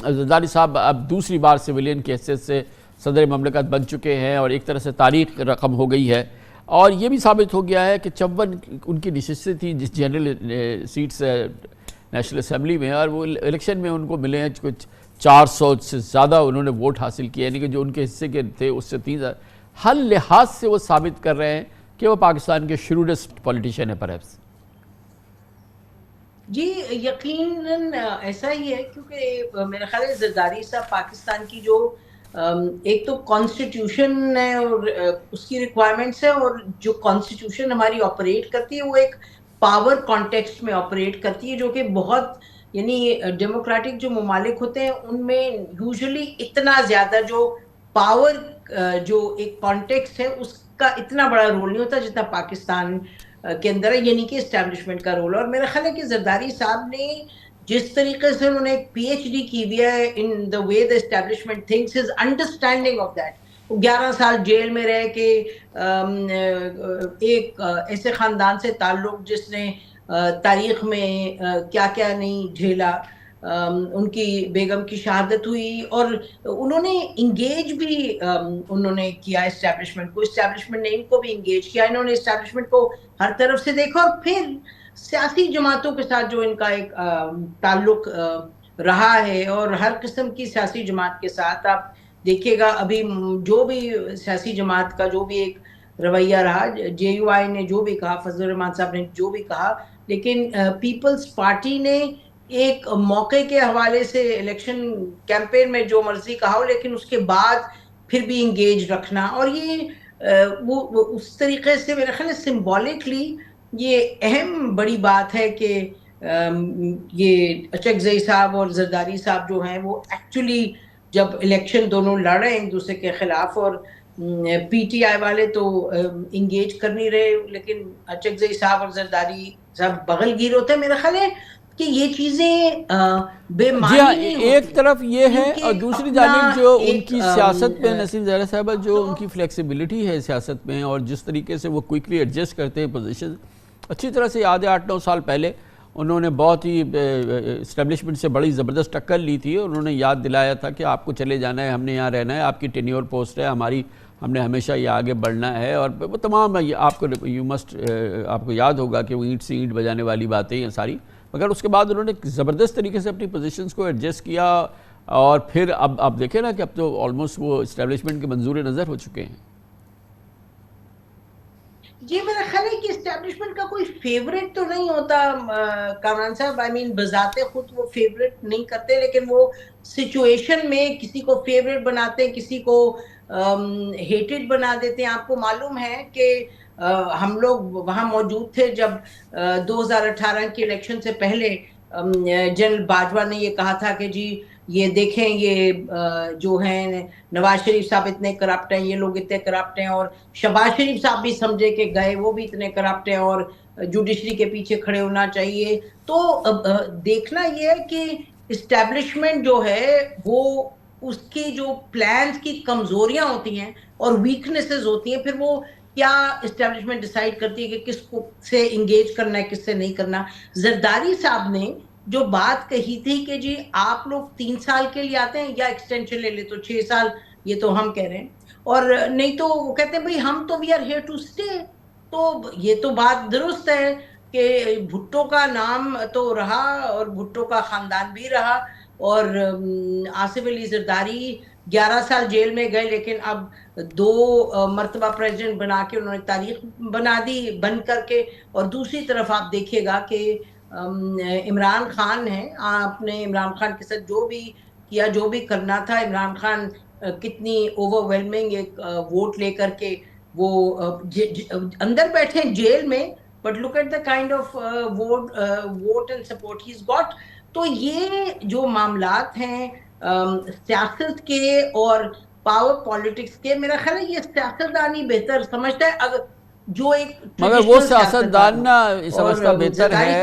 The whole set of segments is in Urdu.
زرداری صاحب اب دوسری بار سویلین کی حیثیت سے صدر مملکت بن چکے ہیں اور ایک طرح سے تاریخ رقم ہو گئی ہے، اور یہ بھی ثابت ہو گیا ہے کہ 54 ان کی نشستیں تھیں جس جنرل سیٹس نیشنل اسمبلی میں، اور وہ الیکشن میں ان کو ملے ہیں کچھ 400 سے زیادہ انہوں نے ووٹ حاصل کیے، یعنی کہ جو ان کے حصے کے تھے اس سے 3 ہر لحاظ سے وہ ثابت کر رہے ہیں کہ وہ پاکستان کے شروڈسٹ پولیٹیشین ہے پرہیپس۔ جی یقیناً ایسا ہی ہے، کیونکہ میرا خیال ہے زرداری صاحب پاکستان کی جو ایک تو کانسٹیٹیوشن ہے اور اس کی ریکوائرمنٹس ہے، اور جو کانسٹیٹیوشن ہماری آپریٹ کرتی ہے وہ ایک پاور کانٹیکسٹ میں آپریٹ کرتی ہے، جو کہ بہت یعنی ڈیموکریٹک جو ممالک ہوتے ہیں ان میں یوزلی اتنا زیادہ جو پاور جو ایک کانٹیکسٹ ہے اس کا اتنا بڑا رول نہیں ہوتا جتنا پاکستان کے اندر ہے، یعنی کہ اسٹیبلشمنٹ کا رول ہے۔ اور میرا خیال ہے کہ زرداری صاحب نے جس طریقے سے انہوں نے ایک پی ایچ ڈی کی ہوئی ہے in the way the establishment thinks, his understanding of that, وہ 11 سال جیل میں رہ کے ایک ایسے خاندان سے تعلق جس نے تاریخ میں کیا کیا نہیں جھیلا، ان کی بیگم کی شہادت ہوئی، اور انہوں نے انگیج بھی انہوں نے کیا اسٹیبلشمنٹ کو، اسٹیبلشمنٹ نے ان کو بھی انگیج کیا، انہوں نے اسٹیبلشمنٹ کو ہر طرف سے دیکھا، اور پھر سیاسی جماعتوں کے ساتھ جو ان کا ایک تعلق رہا ہے، اور ہر قسم کی سیاسی جماعت کے ساتھ آپ دیکھیے گا ابھی جو بھی سیاسی جماعت کا جو بھی ایک رویہ رہا، جے یو آئی نے جو بھی کہا، فضل الرحمان صاحب نے جو بھی کہا، لیکن پیپلز پارٹی نے ایک موقع کے حوالے سے الیکشن کیمپین میں جو مرضی کہا ہو، لیکن اس کے بعد پھر بھی انگیج رکھنا، اور یہ وہ اس طریقے سے میرے خیال ہے سمبولکلی یہ اہم بڑی بات ہے کہ یہ اچکزئی صاحب اور زرداری صاحب جو ہیں وہ ایکچولی جب الیکشن دونوں لڑ رہے ہیں ایک دوسرے کے خلاف، اور پی ٹی آئی والے تو انگیج کر نہیں رہے، لیکن اچکزئی صاحب اور زرداری صاحب بغل گیر ہوتے ہیں، میرا خیال ہے کہ یہ چیزیں بے معنی نہیں ہوتی۔ ایک طرف یہ ہے، اور دوسری جانب جو ان کی سیاست میں نسیم زہرا صاحبہ جو ان کی فلیکسیبلٹی ہے سیاست میں، اور جس طریقے سے وہ کوئکلی ایڈجسٹ کرتے ہیں پوزیشن، اچھی طرح سے یاد ہے 8-9 سال پہلے انہوں نے بہت ہی اسٹیبلشمنٹ سے بڑی زبردست ٹکر لی تھی، اور انہوں نے یاد دلایا تھا کہ آپ کو چلے جانا ہے، ہم نے یہاں رہنا ہے، آپ کی ٹینیور پوسٹ ہے ہماری، ہم نے ہمیشہ یہ آگے بڑھنا ہے، اور وہ تمام آپ کو یاد ہوگا کہ وہ اینٹ سے اینٹ بجانے والی باتیں ہیں ساری، مگر اس کے بعد انہوں نے زبردست طریقے سے اپنی پوزیشنز کو ایڈجسٹ کیا، اور پھر اب دیکھیں نا کہ اب تو آلموسٹ وہ اسٹیبلشمنٹ کے منظور نظر ہو چکے ہیں۔ جی میرا خیال ہے کہ اسٹیبلشمنٹ کا کوئی فیوریٹ تو نہیں ہوتا کامران صاحب، بذات خود وہ فیوریٹ نہیں کرتے، لیکن وہ سچویشن میں کسی کو فیوریٹ بناتے ہیں، کسی کو ہیٹڈ بنا دیتے ہیں۔ آپ کو معلوم ہے کہ ہم لوگ وہاں موجود تھے جب 2018 کے الیکشن سے پہلے جنرل باجوہ نے یہ کہا تھا کہ جی یہ دیکھیں یہ جو ہیں نواز شریف صاحب اتنے کرپٹ ہیں، یہ لوگ اتنے کرپٹ ہیں، اور شہباز شریف صاحب بھی سمجھے کہ گئے وہ بھی اتنے کرپٹ ہیں اور جوڈیشری کے پیچھے کھڑے ہونا چاہیے۔ تو دیکھنا یہ ہے کہ اسٹیبلشمنٹ جو ہے وہ اس کی جو پلانز کی کمزوریاں ہوتی ہیں اور ویکنیسز ہوتی ہیں، پھر وہ کیا اسٹیبلشمنٹ ڈیسائیڈ کرتی ہے کہ کس کو سے انگیج کرنا ہے کس سے نہیں کرنا۔ زرداری صاحب نے جو بات کہی تھی کہ جی آپ لوگ 3 سال کے لیے آتے ہیں یا ایکسٹینشن لے لے تو 6 سال، یہ تو ہم کہہ رہے ہیں، اور نہیں تو وہ کہتے ہیں بھئی ہم تو we are here to stay. تو یہ تو بات درست ہے کہ بھٹو کا نام تو رہا اور بھٹو کا خاندان بھی رہا، اور آصف علی زرداری 11 سال جیل میں گئے، لیکن اب 2 مرتبہ پریزیڈنٹ بنا کے انہوں نے تاریخ بنا دی بن کر کے۔ اور دوسری طرف آپ دیکھیے گا کہ عمران خان ہے، آپ نے عمران خان کے ساتھ جو بھی کیا جو بھی کرنا تھا، عمران خان کتنی اوور ویلمنگ ایک ووٹ لے کر کے وہ اندر بیٹھے جیل میں، but look at the kind of vote and support he is got. تو یہ جو معاملات ہیں سیاست کے اور پاور پالیٹکس کے، میرا خیال ہے یہ سیاستدانی بہتر سمجھتا ہے، اگر جو ایک مگر وہ سیاستدان نہ سمجھتا بہتر ہے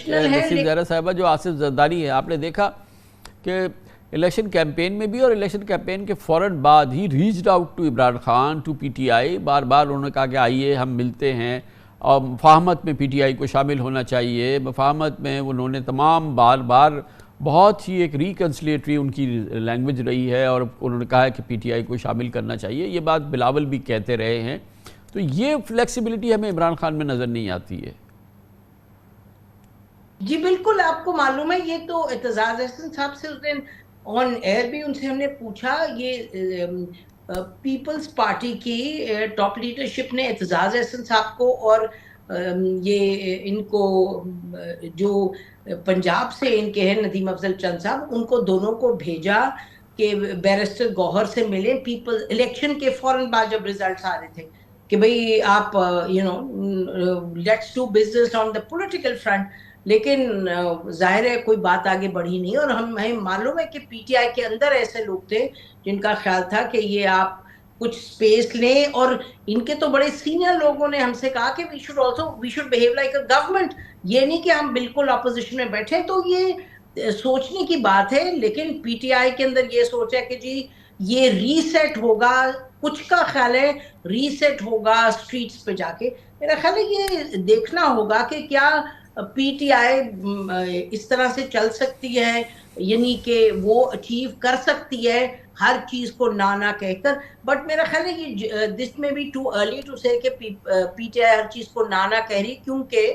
نسیم زہرا صاحبہ جو آصف زرداری ہے۔ آپ نے دیکھا کہ الیکشن کیمپین میں بھی اور الیکشن کیمپین کے فوراً بعد ہی reached out to Imran Khan, to P T I, بار بار انہوں نے کہا کہ آئیے ہم ملتے ہیں، اور مفاہمت میں پی ٹی آئی کو شامل ہونا چاہیے، مفاہمت میں انہوں نے تمام بار بہت ہی ایک ریکنسلیٹری ان کی لینگویج رہی ہے، اور انہوں نے کہا ہے کہ پی ٹی آئی کو شامل کرنا چاہیے. یہ بات بلاول بھی کہتے رہے ہیں. تو یہ فلیکسیبلٹی ہمیں عمران خان میں نظر نہیں آتی ہے. جی بالکل، آپ کو معلوم ہے یہ تو اعتزاز احسن صاحب سے اس دن آن ایئر بھی ان سے ہم نے پوچھا، یہ پیپلز پارٹی کی ٹاپ لیڈرشپ نے اعتزاز احسن صاحب کو اور یہ ان کو جو پنجاب سے ان کے ہیں ندیم افضل چند صاحب، ان کو دونوں کو بھیجا کہ بیرسٹر گوہر سے ملیں. پیپل الیکشن کے فوراً بعد جب ریزلٹس آ رہے تھے کہ بھئی آپ let's do business on the political front, لیکن ظاہر ہے کوئی بات آگے بڑھی نہیں. اور ہمیں معلوم ہے کہ پی ٹی آئی کے اندر ایسے لوگ تھے جن کا خیال تھا کہ یہ آپ کچھ سپیس لیں، اور ان کے تو بڑے سینئر لوگوں نے ہم سے کہا کہ we should behave like a government, یہ نہیں کہ ہم بالکل اپوزیشن میں بیٹھے. تو یہ سوچنے کی بات ہے. لیکن پی ٹی آئی کے اندر یہ سوچ ہے کہ جی یہ ری سیٹ ہوگا، کچھ کا خیال ہے ری سیٹ ہوگا اسٹریٹس پہ جا کے. میرا خیال ہے یہ دیکھنا ہوگا کہ کیا پی ٹی آئی اس طرح سے چل سکتی ہے، یعنی کہ وہ اچیو کر سکتی ہے ہر چیز کو نہ کہہ کر. بٹ میرا خیال ہے یہ دس میں بی ٹو ارلی ٹو سے کہ پی ٹی آئی ہر چیز کو نہ کہہ رہی، کیونکہ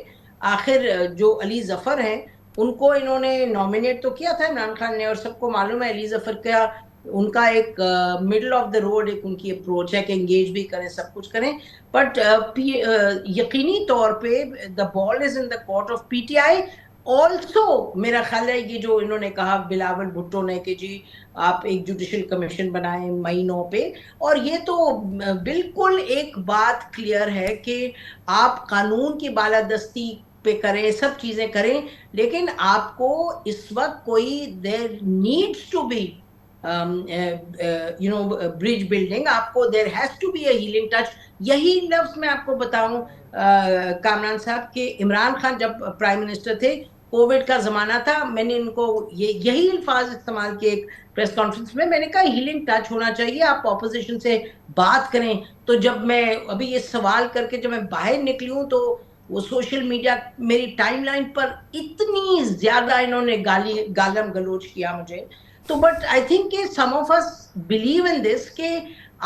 آخر جو علی ظفر ہیں ان کو انہوں نے نامینیٹ تو کیا تھا عمران خان نے، اور سب کو معلوم ہے علی ظفر کا ان کا ایک مڈل آف دا روڈ ایک ان کی اپروچ ہے کہ انگیج بھی کریں، سب کچھ کریں. بٹ یقینی طور پہ the ball is in the court of P T I. Also میرا خیال ہے یہ جو انہوں نے کہا بلاول بھٹو نے کہ جی آپ ایک جوڈیشل کمیشن بنائیں مئی 9 پہ، اور یہ تو بالکل ایک بات کلیئر ہے کہ آپ قانون کی بالادستی پہ کریں، سب چیزیں کریں، لیکن آپ کو اس وقت کوئی there needs to be bridge building, آپ کو there has to be a healing touch. یہی لفظ میں آپ کو بتاؤں کامران صاحب کہ عمران خان جب پرائم منسٹر تھے، کووڈ کا زمانہ تھا، میں نے ان کو یہی الفاظ استعمال کیے ایک پریس کانفرنس میں. میں نے کہا ہیلنگ ٹچ ہونا چاہیے، آپ اپوزیشن سے بات کریں. تو جب میں ابھی یہ سوال کر کے جب میں باہر نکلی ہوں تو وہ سوشل میڈیا میری ٹائم لائن پر اتنی زیادہ انہوں نے گالم گلوچ کیا مجھے. تو بٹ آئی تھنک کہ سم آف اس بلیو ان دس کہ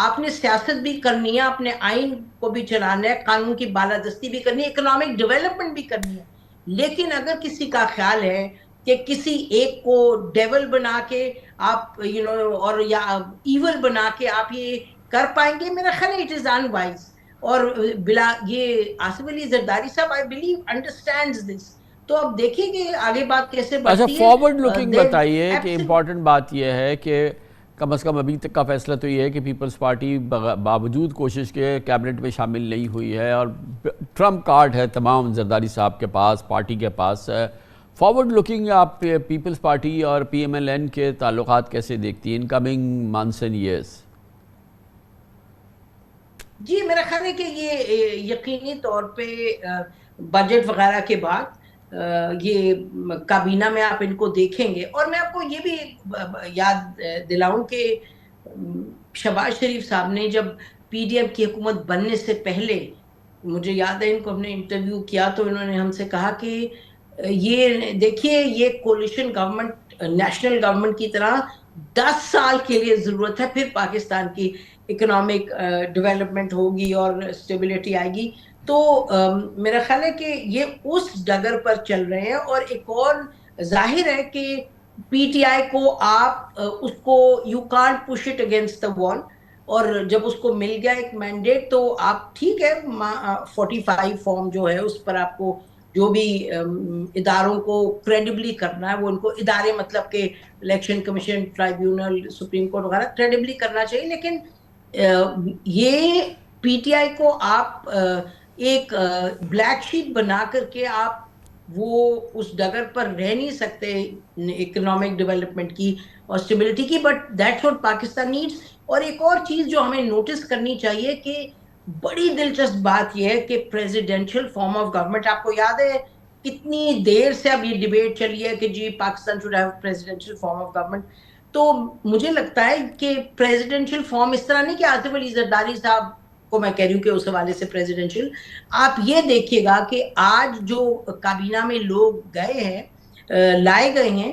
آپ نے سیاست بھی کرنی ہے، اپنے آئین کو بھی چلانا ہے، قانون کی بالادستی بھی کرنی ہے، اکنامک ڈیولپمنٹ بھی کرنی ہے. لیکن اگر کسی کا خیال ہے کہ کسی ایک کو ڈیول بنا کے آپ اور یا ایول بنا کے آپ یہ کر پائیں گے، میرا خیال ہے اٹ از ان وائز. اور بلا یہ آصف علی زرداری صاحب آئی بلیو انڈرسٹینڈز دس. تو اب دیکھیں گے آگے بات کیسے بڑھتی ہے. فارورڈ لوکنگ بتائیے کہ امپورٹنٹ بات یہ ہے کہ کم از کم ابھی تک کا فیصلہ تو یہ ہے کہ پیپلز پارٹی باوجود کوشش کے کیبنٹ میں شامل نہیں ہوئی ہے، اور ٹرمپ کارڈ ہے تمام زرداری صاحب کے پاس، پارٹی کے پاس. فارورڈ لوکنگ آپ پیپلز پارٹی اور پی ایم ایل این کے تعلقات کیسے دیکھتی ہیں in coming months and years? جی میرا خیال ہے کہ یہ یقینی طور پہ بجٹ وغیرہ کے بعد یہ کابینہ میں آپ ان کو دیکھیں گے. اور میں آپ کو یہ بھی یاد دلاؤں کہ شہباز شریف صاحب نے جب پی ڈی ایم کی حکومت بننے سے پہلے، مجھے یاد ہے ان کو ہم نے انٹرویو کیا تو انہوں نے ہم سے کہا کہ یہ دیکھیے یہ کولیشن گورنمنٹ نیشنل گورنمنٹ کی طرح 10 سال کے لیے ضرورت ہے، پھر پاکستان کی اکنامک ڈیولپمنٹ ہوگی اور اسٹیبلٹی آئے گی. تو میرا خیال ہے کہ یہ اس ڈگر پر چل رہے ہیں. اور ایک اور ظاہر ہے کہ پی ٹی آئی کو آپ اس کو you can't push it against the وال، اور جب اس کو مل گیا ایک مینڈیٹ تو آپ ٹھیک ہے 45 فارم جو ہے اس پر آپ کو جو بھی اداروں کو کریڈبلی کرنا ہے وہ ان کو ادارے مطلب کہ election commission, tribunal, supreme court وغیرہ کریڈبلی کرنا چاہیے. لیکن یہ پی ٹی آئی کو آپ ایک بلیک شیپ بنا کر کے آپ وہ اس ڈگر پر رہ نہیں سکتے اکنامک ڈیولپمنٹ کی اور اسٹیبلٹی کی. But that's what Pakistan needs. اور ایک اور چیز جو ہمیں نوٹس کرنی چاہیے کہ بڑی دلچسپ بات یہ ہے کہ پریزیڈینشل فارم آف گورنمنٹ، آپ کو یاد ہے کتنی دیر سے اب یہ ڈیبیٹ چلی ہے کہ جی Pakistan should have presidential form of government. تو مجھے لگتا ہے کہ پریزیڈینشل فارم اس طرح نہیں کہ آصف علی زرداری صاحب کو میں کہہ رہی ہوں کہ اس حوالے سے پریزیڈینشل، آپ یہ دیکھیے گا کہ آج جو کابینہ میں لوگ گئے ہیں لائے گئے ہیں